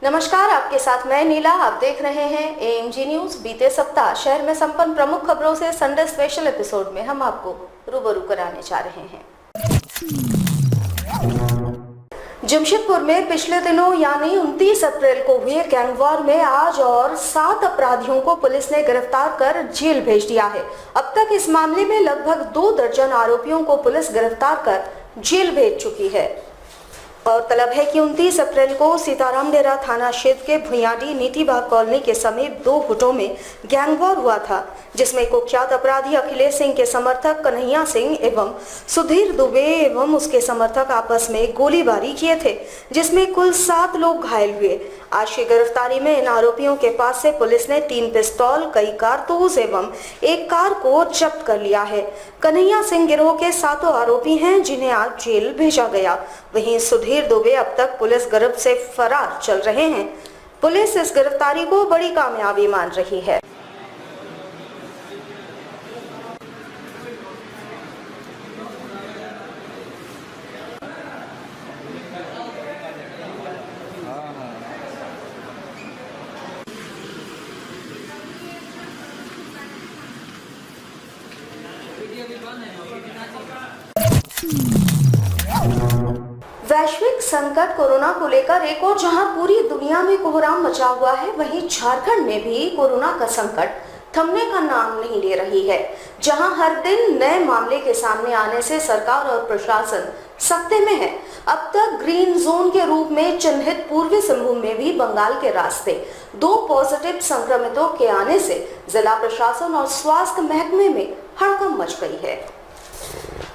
नमस्कार, आपके साथ मैं नीला। आप देख रहे हैं एएमजी न्यूज। बीते सप्ताह शहर में संपन्न प्रमुख खबरों से संडे स्पेशल एपिसोड में हम आपको रूबरू कराने जा रहे हैं। जमशेदपुर में पिछले दिनों यानी 29 अप्रैल को हुए गैंगवॉर में आज और 7 अपराधियों को पुलिस ने गिरफ्तार कर जेल भेज दिया है। अब तक इस मामले में लगभग 2 दर्जन आरोपियों को पुलिस गिरफ्तार कर जेल भेज चुकी है। गौरतलब है कि 29 अप्रैल को सीताराम डेरा थाना क्षेत्र के भुयाडी नीतिबाग कॉलोनी के समीप 2 गुटों में गैंगवॉर हुआ था, जिसमें कुख्यात अपराधी अखिलेश सिंह के समर्थक कन्हैया सिंह एवं सुधीर दुबे एवं उसके समर्थक आपस में गोलीबारी किए थे, जिसमें कुल 7 लोग घायल हुए। आज की गिरफ्तारी में इन आरोपियों के पास से पुलिस ने 3 पिस्तौल, कई कारतूस एवं एक कार को जब्त कर लिया है। कन्हैया सिंह गिरोह के 7 आरोपी हैं, जिन्हें आज जेल भेजा गया। वहीं सुधीर दुबे अब तक पुलिस गिरफ्त से फरार चल रहे हैं। पुलिस इस गिरफ्तारी को बड़ी कामयाबी मान रही है। वैश्विक संकट कोरोना को लेकर एक और जहां पूरी दुनिया में कोहराम मचा हुआ है, वहीं झारखंड में भी कोरोना का संकट थमने का नाम नहीं ले रही है। जहां हर दिन नए मामले के सामने आने से सरकार और प्रशासन सख्ते में है। अब तक ग्रीन जोन के रूप में चिन्हित पूर्वी सिंहभूम में भी बंगाल के रास्ते 2 पॉजिटिव संक्रमितों के आने से जिला प्रशासन और स्वास्थ्य महकमे में हड़कंप मच गई है।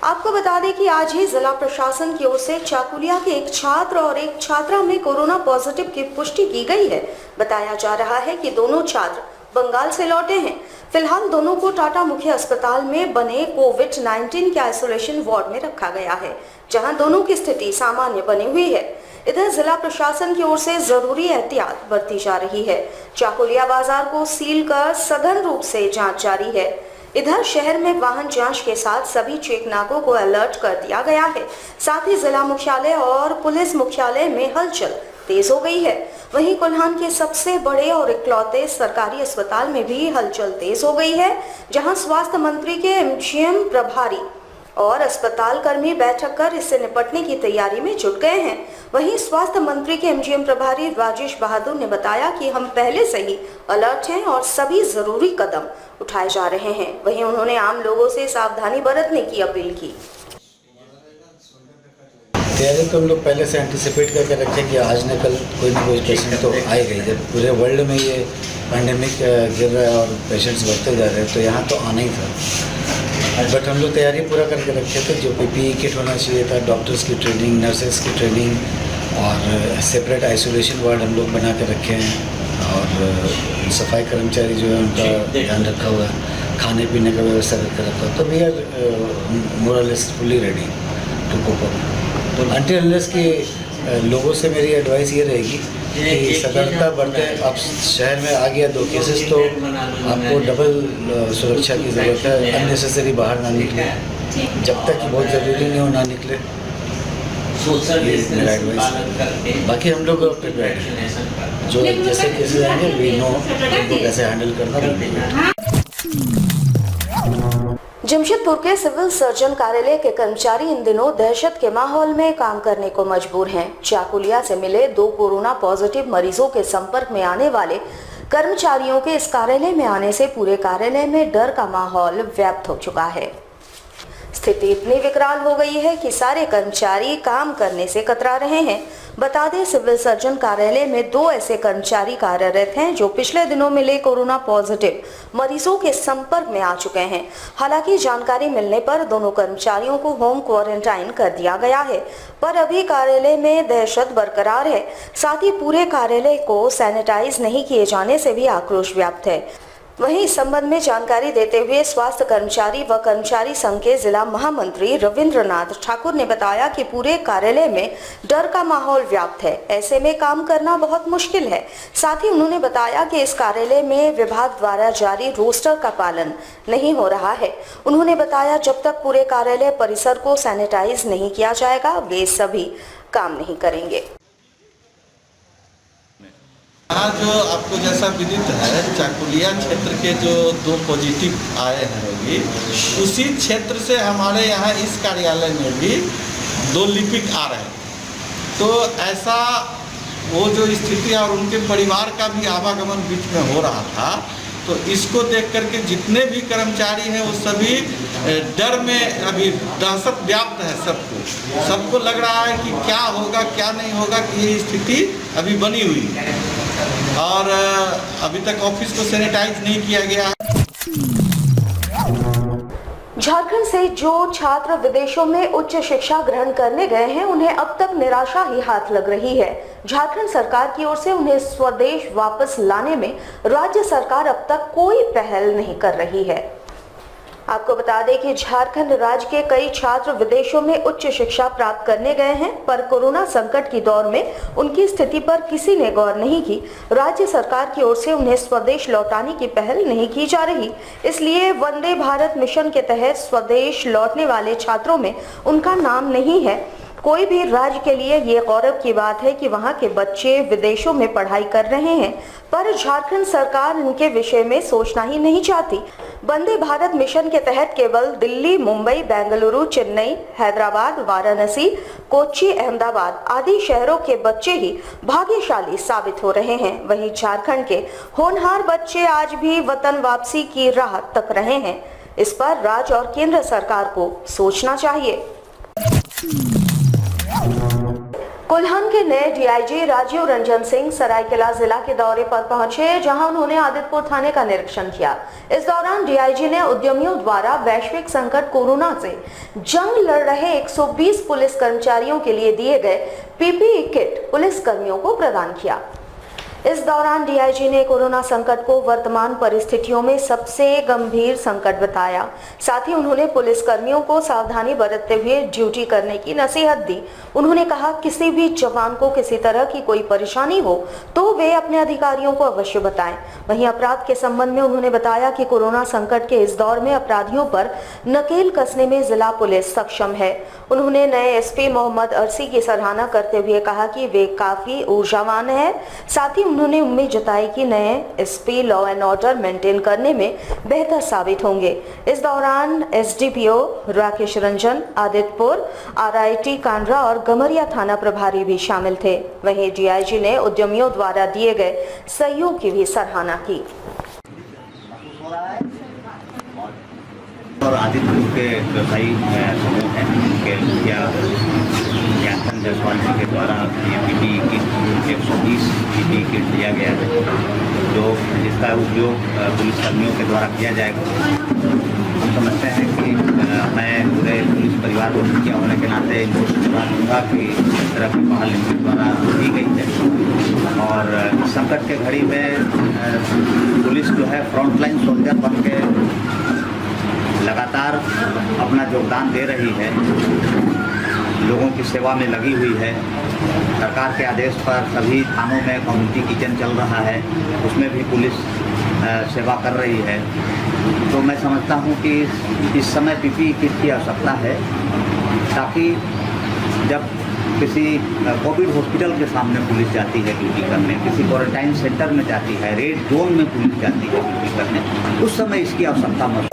आपको बता दें कि आज ही जिला प्रशासन की ओर से चाकुलिया के एक छात्र और एक छात्रा में कोरोना पॉजिटिव की पुष्टि की गई है। बताया जा रहा है कि दोनों छात्र बंगाल से लौटे हैं। फिलहाल दोनों को टाटा मुख्य अस्पताल में बने कोविड-19 के आइसोलेशन वार्ड में रखा गया है, जहां दोनों की स्थिति सामान्य बनी हुई है। इधर जिला प्रशासन की ओर से जरूरी एहतियात बरती जा रही है। चाकुलिया बाजार को सील कर सघन रूप से जांच जारी है। इधर शहर में वाहन जांच के साथ सभी चेक नाकों को अलर्ट कर दिया गया है। साथ ही जिला मुख्यालय और पुलिस मुख्यालय में हलचल तेज हो गई है। वहीं कोल्हान के सबसे बड़े और इकलौते सरकारी अस्पताल में भी हलचल तेज हो गई है, जहां स्वास्थ्य मंत्री के एमजीएम प्रभारी और अस्पताल कर्मी बैठक कर इससे निपटने की तैयारी में जुट गए हैं। वहीं स्वास्थ्य मंत्री के एमजीएम प्रभारी राजेश बहादुर ने बताया कि हम पहले से ही अलर्ट हैं और सभी जरूरी कदम उठाए जा रहे हैं। वहीं उन्होंने आम लोगों से सावधानी बरतने की अपील की। तैयारी तो हम लोग पहले से एंटिसिपेट करके रखे कि आज न कल कोई ना कोई पेशेंट तो आएगा ही। जब पूरे वर्ल्ड में ये पैंडेमिक गिर रहा है और पेशेंट्स बढ़ते जा रहे हैं, तो यहाँ तो आना ही था। बट हम लोग तैयारी पूरा करके रखे थे। जो पीपीई किट होना चाहिए था, डॉक्टर्स की ट्रेनिंग, नर्सेस की ट्रेनिंग और सेपरेट आइसोलेशन वार्ड हम लोग बना के रखे हैं। और सफाई कर्मचारी जो है उनका ध्यान रखा हुआ है, खाने पीने का व्यवस्था करके रखा हुआ। तो we are more less fully ready to cope up. तो अनटिल अनलेस की लोगों से मेरी एडवाइस ये रहेगी कि सतर्कता बरतें। अब शहर में आ गया 2 केसेस, तो आपको डबल सुरक्षा की ज़रूरत है। अननेसेसरी बाहर ना निकले, जब तक बहुत ज़रूरी नहीं हो ना निकले। ये मेरा एडवाइस। बाकी हम लोग प्रिपेयर्ड हैं, जो जैसे केसेस आएंगे वी नो उनको कैसे हैंडल करना। जमशेदपुर के सिविल सर्जन कार्यालय के कर्मचारी इन दिनों दहशत के माहौल में काम करने को मजबूर हैं। चाकुलिया से मिले 2 कोरोना पॉजिटिव मरीजों के संपर्क में आने वाले कर्मचारियों के इस कार्यालय में आने से पूरे कार्यालय में डर का माहौल व्याप्त हो चुका है। स्थिति इतनी विकराल हो गई है कि सारे कर्मचारी काम करने से कतरा रहे हैं। बता दें, सिविल सर्जन कार्यालय में 2 ऐसे कर्मचारी कार्यरत हैं जो पिछले दिनों मिले कोरोना पॉजिटिव मरीजों के संपर्क में आ चुके हैं। हालांकि जानकारी मिलने पर दोनों कर्मचारियों को होम क्वारंटाइन कर दिया गया है, पर अभी कार्यालय में दहशत बरकरार है। साथ ही पूरे कार्यालय को सैनिटाइज नहीं किए जाने से भी आक्रोश व्याप्त है। वहीं इस संबंध में जानकारी देते हुए स्वास्थ्य कर्मचारी व कर्मचारी संघ के जिला महामंत्री रविंद्रनाथ ठाकुर ने बताया कि पूरे कार्यालय में डर का माहौल व्याप्त है, ऐसे में काम करना बहुत मुश्किल है। साथ ही उन्होंने बताया कि इस कार्यालय में विभाग द्वारा जारी रोस्टर का पालन नहीं हो रहा है। उन्होंने बताया जब तक पूरे कार्यालय परिसर को सैनिटाइज नहीं किया जाएगा वे सभी काम नहीं करेंगे। यहाँ जो आपको जैसा विदित है, चाकुलिया क्षेत्र के जो 2 पॉजिटिव आए हैं रोगी, उसी क्षेत्र से हमारे यहाँ इस कार्यालय में भी 2 लिपिक आ रहे हैं। तो ऐसा वो जो स्थिति और उनके परिवार का भी आवागमन बीच में हो रहा था, तो इसको देख करके जितने भी कर्मचारी हैं वो सभी डर में अभी दहशत व्याप्त है। सबको लग रहा है कि क्या होगा क्या नहीं होगा, कि ये स्थिति अभी बनी हुई है और अभी तक ऑफिस को सैनिटाइज नहीं किया गया है। झारखंड से जो छात्र विदेशों में उच्च शिक्षा ग्रहण करने गए हैं, उन्हें अब तक निराशा ही हाथ लग रही है। झारखंड सरकार की ओर से उन्हें स्वदेश वापस लाने में राज्य सरकार अब तक कोई पहल नहीं कर रही है। आपको बता दें कि झारखंड राज्य के कई छात्र विदेशों में उच्च शिक्षा प्राप्त करने गए हैं, पर कोरोना संकट की दौर में उनकी स्थिति पर किसी ने गौर नहीं की। राज्य सरकार की ओर से उन्हें स्वदेश लौटाने की पहल नहीं की जा रही, इसलिए वंदे भारत मिशन के तहत स्वदेश लौटने वाले छात्रों में उनका नाम नहीं है। कोई भी राज्य के लिए ये गौरव की बात है कि वहाँ के बच्चे विदेशों में पढ़ाई कर रहे हैं, पर झारखंड सरकार इनके विषय में सोचना ही नहीं चाहती। वंदे भारत मिशन के तहत केवल दिल्ली, मुंबई, बेंगलुरु, चेन्नई, हैदराबाद, वाराणसी, कोच्चि, अहमदाबाद आदि शहरों के बच्चे ही भाग्यशाली साबित हो रहे हैं। वहीं झारखंड के होनहार बच्चे आज भी वतन वापसी की राह तक रहे हैं। इस पर राज्य और केंद्र सरकार को सोचना चाहिए। कोल्हान के नए डीआईजी राजीव रंजन सिंह सरायकेला जिला के दौरे पर पहुंचे, जहां उन्होंने आदित्यपुर थाने का निरीक्षण किया। इस दौरान डीआईजी ने उद्यमियों द्वारा वैश्विक संकट कोरोना से जंग लड़ रहे 120 पुलिस कर्मचारियों के लिए दिए गए पीपीई किट पुलिस कर्मियों को प्रदान किया। इस दौरान डीआईजी ने कोरोना संकट को वर्तमान परिस्थितियों में सबसे गंभीर संकट बताया। साथ ही उन्होंने पुलिस कर्मियों को सावधानी बरतते हुए ड्यूटी करने की नसीहत दी। उन्होंने कहा, किसी भी जवान को किसी तरह की कोई परेशानी हो तो वे अपने अधिकारियों को अवश्य बताएं। वहीं अपराध के संबंध में उन्होंने बताया कि कोरोना संकट के इस दौर में अपराधियों पर नकेल कसने में जिला पुलिस सक्षम है। उन्होंने नए एसपी मोहम्मद अरसी की सराहना करते हुए कहा कि वे काफी ऊर्जावान है। साथ ही उन्होंने उम्मीद जताई कि नए SP law and order maintain करने में बेहतर साबित होंगे। इस दौरान एसडीपीओ राकेश रंजन, आदित्यपुर, आरआईटी कांड्रा और गमरिया थाना प्रभारी भी शामिल थे। वहीं डीआईजी ने उद्यमियों द्वारा दिए गए सहयोग की भी सराहना की। और आदित्यपुर के व्यवसायी समूह हैं, उनके मुखिया ज्ञानचंद जायसवाल जी के द्वारा ये पीपीई किट 120 पीपीई किट दिया गया है, जो जिसका उपयोग पुलिसकर्मियों के द्वारा किया जाएगा। हम समझते हैं कि मैं पूरे पुलिस परिवार को मुखिया होने के नाते इनको धन्यवाद दूँगा कि इस तरह की पहल इनके द्वारा की गई है। और संकट के घड़ी में पुलिस जो है फ्रंटलाइन सोल्जर बन के लगातार अपना योगदान दे रही है, लोगों की सेवा में लगी हुई है। सरकार के आदेश पर सभी थानों में कम्युनिटी किचन चल रहा है, उसमें भी पुलिस सेवा कर रही है। तो मैं समझता हूँ कि इस समय पीपीई किट की आवश्यकता है, ताकि जब किसी कोविड हॉस्पिटल के सामने पुलिस जाती है ड्यूटी करने, किसी क्वारंटाइन सेंटर में जाती है, रेड जोन में पुलिस जाती है ड्यूटी करने, उस समय इसकी आवश्यकता महसूस